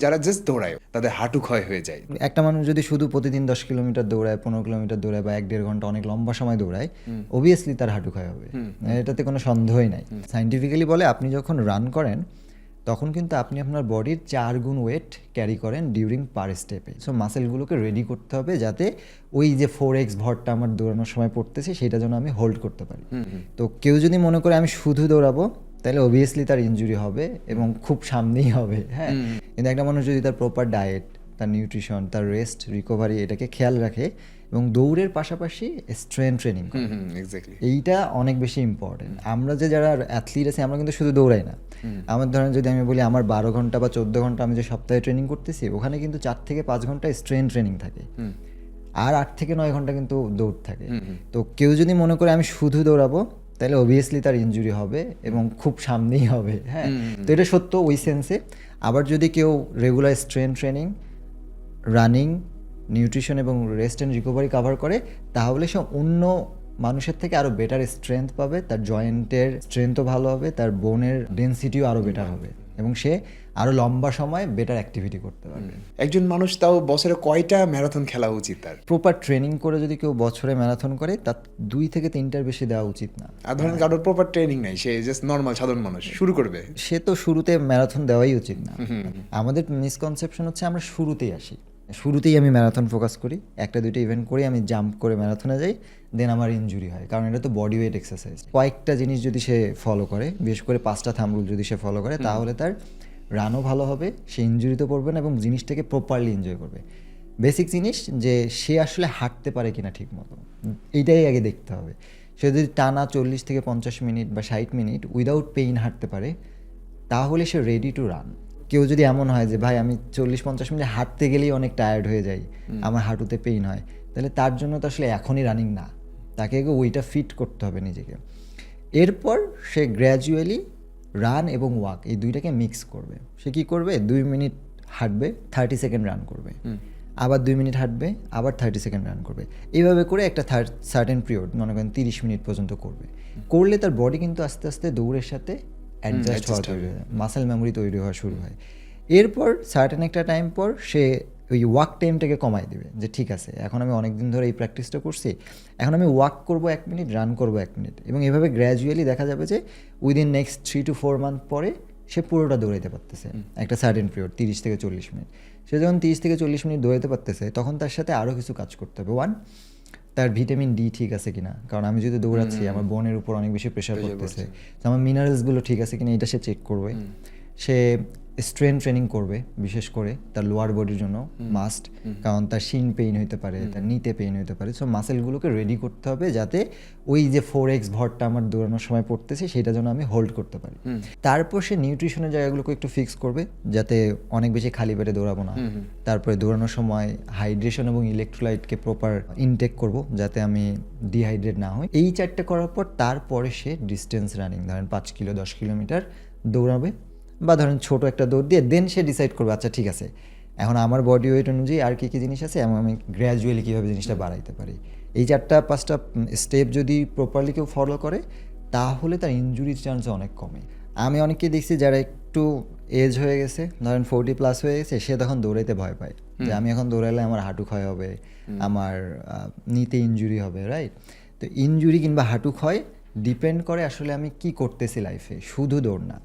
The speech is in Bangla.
যারা জাস্ট দৌড়ায় তাদের হাঁটু ক্ষয় হয়ে যায়। একটা মানুষ যদি শুধু প্রতিদিন 10 কিলোমিটার দৌড়ায়, 15 কিলোমিটার দৌড়ায় বা 1-1.5 ঘন্টা অনেক লম্বা সময় দৌড়ায়, অবভিয়াসলি তার হাঁটু ক্ষয় হবে, এটাতে কোনো সন্দেহই নাই। সাইন্টিফিক্যালি বলে আপনি যখন রান করেন তখন কিন্তু আপনি আপনার বডির 4 গুণ ওয়েট ক্যারি করেন ডিউরিং পার স্টেপে। সো মাসেলগুলোকে রেডি করতে হবে যাতে ওই যে 4x ভরটা আমার দৌড়ানোর সময় পড়তেছে সেটা যেন আমি হোল্ড করতে পারি। তো কেউ যদি মনে করে আমি শুধু দৌড়াবো তাহলে অবভিয়াসলি তার ইনজুরি হবে এবং খুব সামনেই হবে, হ্যাঁ। কিন্তু একটা মানুষ যদি তার প্রপার ডায়েট, তার নিউট্রিশন, তার রেস্ট, রিকভারি এটাকে খেয়াল রাখে এবং দৌড়ের পাশাপাশি স্ট্রেংথ ট্রেনিং করে, এক্স্যাক্টলি এইটা অনেক বেশি ইম্পর্টেন্ট। আমরা যে যারা অ্যাথলিট আছি আমরা কিন্তু শুধু দৌড়াই না। আমার ধরেন যদি আমি বলি আমার 12 ঘন্টা বা 14 ঘন্টা আমি যে সপ্তাহে ট্রেনিং করতেছি ওখানে কিন্তু 4 থেকে 5 ঘন্টা স্ট্রেংথ ট্রেনিং থাকে আর 8 থেকে 9 ঘন্টা কিন্তু দৌড় থাকে। তো কেউ যদি মনে করে আমি শুধু দৌড়াবো তাহলে অবভিয়াসলি তার ইনজুরি হবে এবং খুব সামনেই হবে, হ্যাঁ। তো এটা সত্য ওই সেন্সে। আবার যদি কেউ regular strength training, running, nutrition এবং রেস্ট অ্যান্ড রিকভারি কভার করে তাহলে সে অন্য মানুষের থেকে আরও বেটার স্ট্রেংথ পাবে, তার জয়েন্টের স্ট্রেংথও ভালো হবে, তার বোনের ডেন্সিটিও আরও বেটার হবে এবং সে আরও লম্বা সময় বেটার অ্যাক্টিভিটি করতে পারবে। একজন মানুষ তাও বছরে কয়টা ম্যারাথন খেলা উচিত তার? প্রপার ট্রেনিং করে যদি কেউ বছরে ম্যারাথন করে তার 2 থেকে 3টার বেশি দেওয়া উচিত না। আর ধরেন কারোর প্রপার ট্রেনিং নাই, সে জাস্ট নর্মাল সাধারণ মানুষ শুরু করবে, সে তো শুরুতে ম্যারাথন দেওয়াই উচিত না। আমাদের মিসকনসেপশন হচ্ছে আমরা শুরুতেই আসি, শুরুতেই আমি ম্যারাথন ফোকাস করি, 1-2টা ইভেন্ট করি, আমি জাম্প করে ম্যারাথনে যাই, দেন আমার ইনজুরি হয়। কারণ এটা তো বডি ওয়েট এক্সারসাইজ। কয়েকটা জিনিস যদি সে ফলো করে, বিশেষ করে 5টা থাম্ব রুল যদি সে ফলো করে তাহলে তার রানও ভালো হবে, সে ইনজুরিতে পড়বে না এবং জিনিসটাকে প্রপারলি এনজয় করবে। বেসিক জিনিস যে সে আসলে হাঁটতে পারে কিনা ঠিক মতো, এইটাই আগে দেখতে হবে। সে যদি টানা 40 থেকে 50 মিনিট বা 60 মিনিট উইদাউট পেইন হাঁটতে পারে তাহলে সে রেডি টু রান। কেউ যদি এমন হয় যে ভাই আমি 40-50 মিনিট হাঁটতে গেলেই অনেক টায়ার্ড হয়ে যাই, আমার হাঁটুতে পেইন হয়, তাহলে তার জন্য তো আসলে এখনই রানিং না, তাকে ওইটা ফিট করতে হবে নিজেকে। এরপর সে গ্র্যাজুয়ালি রান এবং ওয়াক এই দুইটাকে মিক্স করবে। সে কী করবে, 2 মিনিট হাঁটবে, 30 সেকেন্ড রান করবে, আবার 2 মিনিট হাঁটবে, আবার 30 সেকেন্ড রান করবে। এইভাবে করে একটা সার্টেন পিরিয়ড মনে করেন 30 মিনিট পর্যন্ত করবে। করলে তার বডি কিন্তু আস্তে আস্তে দৌড়ের সাথে অ্যাডজাস্ট হওয়া তৈরি হয়, মাসেল মেমোরি তৈরি হওয়া শুরু হয়। এরপর সার্টেন একটা টাইম পর সে ওই ওয়াক টাইমটাকে কমাই দেবে যে ঠিক আছে এখন আমি অনেক দিন ধরে এই প্র্যাকটিসটা করছি, এখন আমি ওয়াক করব 1 মিনিট, রান করব 1 মিনিট, এবং এভাবে গ্র্যাজুয়ালি দেখা যাবে যে উইদিন নেক্সট 3 to 4 মান্থ পরে সে পুরোটা দৌড়াতে পারতেছে একটা সার্টেন পিরিয়ড 30 থেকে 40 মিনিট। সে যখন 30 থেকে 40 মিনিট দৌড়াতে পারতেছে তখন তার সাথে আরও কিছু কাজ করতে হবে। 1, তার ভিটামিন ডি ঠিক আছে কিনা, কারণ আমি যদি দৌড়াচ্ছি আমার বোনের উপর অনেক বেশি প্রেশার পড়তেছে, তো আমার মিনারেলসগুলো ঠিক আছে কিনা এটা সে চেক করবে। সে স্ট্রেংথ ট্রেনিং করবে, বিশেষ করে তার লোয়ার বডির জন্য মাস্ট, কারণ তার শিন পেইন হতে পারে, তার নিতে পেইন হতে পারে। সো মাসেলগুলোকে রেডি করতে হবে যাতে ওই যে 4x ভরটা আমার দৌড়ানোর সময় পড়তেছে সেটা যেন আমি হোল্ড করতে পারি। তারপর সে নিউট্রিশনের জায়গাগুলোকে একটু ফিক্স করবে যাতে অনেক বেশি খালি পেটে দৌড়াবো না। তারপরে দৌড়ানোর সময় হাইড্রেশন এবং ইলেকট্রোলাইটকে প্রপার ইনটেক করব যাতে আমি ডিহাইড্রেট না হই। এই 4টে করার পর তারপরে সে ডিস্টেন্স রানিং ধরেন 5 কিলো 10 কিলোমিটার দৌড়াবে, বা ধরেন ছোটো একটা দৌড় দিয়ে দেন সে ডিসাইড করবে আচ্ছা ঠিক আছে এখন আমার বডি ওয়েট অনুযায়ী আর কী কী জিনিস আছে এবং আমি গ্র্যাজুয়ালি কীভাবে জিনিসটা বাড়াইতে পারি। এই 4-5টা স্টেপ যদি প্রপারলি কেউ ফলো করে তাহলে তার ইনজুরির চান্স অনেক কমে। আমি অনেককে দেখছি যারা একটু এজ হয়ে গেছে, ধরেন 40+ হয়ে গেছে, সে তখন দৌড়াইতে ভয় পায় যে আমি এখন দৌড়াইলে আমার হাঁটু ক্ষয় হবে, আমার নিতে ইনজুরি হবে, রাইট। তো ইনজুরি কিংবা হাঁটু ক্ষয় ডিপেন্ড করে আসলে আমি কি করতেছি লাইফে, শুধু দৌড় না।